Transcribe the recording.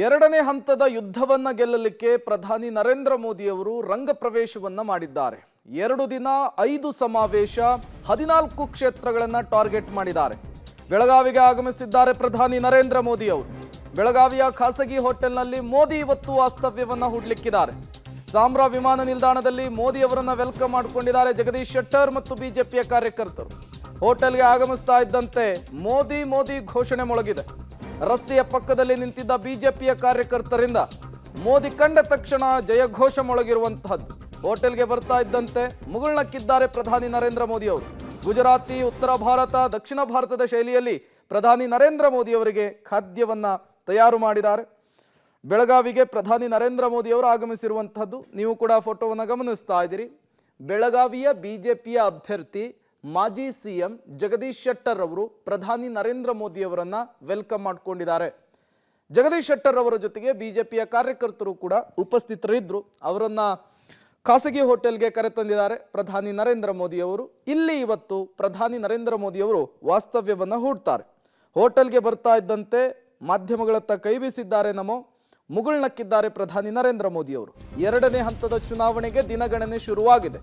ಎರಡನೇ ಹಂತದ ಯುದ್ಧವನ್ನ ಗೆಲ್ಲಲಿಕ್ಕೆ ಪ್ರಧಾನಿ ನರೇಂದ್ರ ಮೋದಿ ಅವರು ರಂಗ ಪ್ರವೇಶವನ್ನ ಮಾಡಿದ್ದಾರೆ. 2 ದಿನ 5 ಸಮಾವೇಶ 14 ಕ್ಷೇತ್ರಗಳನ್ನು ಟಾರ್ಗೆಟ್ ಮಾಡಿದ್ದಾರೆ. ಬೆಳಗಾವಿಗೆ ಆಗಮಿಸಿದ್ದಾರೆ ಪ್ರಧಾನಿ ನರೇಂದ್ರ ಮೋದಿ ಅವರು. ಬೆಳಗಾವಿಯ ಖಾಸಗಿ ಹೋಟೆಲ್ನಲ್ಲಿ ಮೋದಿ ಇವತ್ತು ವಾಸ್ತವ್ಯವನ್ನ ಹೂಡಲಿಕ್ಕಿದ್ದಾರೆ. ಸಾಂಬ್ರಾ ವಿಮಾನ ನಿಲ್ದಾಣದಲ್ಲಿ ಮೋದಿ ಅವರನ್ನ ವೆಲ್ಕಮ್ ಮಾಡಿಕೊಂಡಿದ್ದಾರೆ ಜಗದೀಶ್ ಶೆಟ್ಟರ್ ಮತ್ತು ಬಿಜೆಪಿಯ ಕಾರ್ಯಕರ್ತರು. ಹೋಟೆಲ್ಗೆ ಆಗಮಿಸ್ತಾ ಇದ್ದಂತೆ ಮೋದಿ ಮೋದಿ ಘೋಷಣೆ ಮೊಳಗಿದೆ. ರಸ್ತೆಯ ಪಕ್ಕದಲ್ಲಿ ನಿಂತಿದ್ದ ಬಿಜೆಪಿಯ ಕಾರ್ಯಕರ್ತರಿಂದ ಮೋದಿ ಕಂಡ ತಕ್ಷಣ ಜಯಘೋಷ ಮೊಳಗಿರುವಂತಹದ್ದು. ಹೋಟೆಲ್ಗೆ ಬರ್ತಾ ಇದ್ದಂತೆ ಮುಗುಳ್ನಕ್ಕಿದ್ದಾರೆ ಪ್ರಧಾನಿ ನರೇಂದ್ರ ಮೋದಿ ಅವರು. ಗುಜರಾತಿ, ಉತ್ತರ ಭಾರತ, ದಕ್ಷಿಣ ಭಾರತದ ಶೈಲಿಯಲ್ಲಿ ಪ್ರಧಾನಿ ನರೇಂದ್ರ ಮೋದಿ ಅವರಿಗೆ ಖಾದ್ಯವನ್ನ ತಯಾರು ಮಾಡಿದ್ದಾರೆ. ಬೆಳಗಾವಿಗೆ ಪ್ರಧಾನಿ ನರೇಂದ್ರ ಮೋದಿ ಅವರು ಆಗಮಿಸಿರುವಂತಹದ್ದು ನೀವು ಕೂಡ ಫೋಟೋವನ್ನು ಗಮನಿಸ್ತಾ ಇದ್ದೀರಿ. ಬೆಳಗಾವಿಯ ಬಿಜೆಪಿಯ ಅಭ್ಯರ್ಥಿ ಮಾಜಿ ಸಿಎಂ ಜಗದೀಶ್ ಶೆಟ್ಟರ್ ಅವರು ಪ್ರಧಾನಿ ನರೇಂದ್ರ ಮೋದಿ ಅವರನ್ನ ವೆಲ್ಕಮ್ ಮಾಡಿಕೊಂಡಿದ್ದಾರೆ. ಜಗದೀಶ್ ಶೆಟ್ಟರ್ ಅವರ ಜೊತೆಗೆ ಬಿಜೆಪಿಯ ಕಾರ್ಯಕರ್ತರು ಕೂಡ ಉಪಸ್ಥಿತರಿದ್ದರು. ಅವರನ್ನ ಖಾಸಗಿ ಹೋಟೆಲ್ಗೆ ಕರೆತಂದಿದ್ದಾರೆ ಪ್ರಧಾನಿ ನರೇಂದ್ರ ಮೋದಿ ಅವರು. ಇಲ್ಲಿ ಇವತ್ತು ಪ್ರಧಾನಿ ನರೇಂದ್ರ ಮೋದಿ ಅವರು ವಾಸ್ತವ್ಯವನ್ನ ಹೂಡ್ತಾರೆ. ಹೋಟೆಲ್ಗೆ ಬರ್ತಾ ಇದ್ದಂತೆ ಮಾಧ್ಯಮಗಳತ್ತ ಕೈ ಬೀಸಿದ್ದಾರೆ ನಮೋ, ಮುಗುಳ್ನಕ್ಕಿದ್ದಾರೆ ಪ್ರಧಾನಿ ನರೇಂದ್ರ ಮೋದಿ ಅವರು. 2ನೇ ಹಂತದ ಚುನಾವಣೆಗೆ ದಿನಗಣನೆ ಶುರುವಾಗಿದೆ.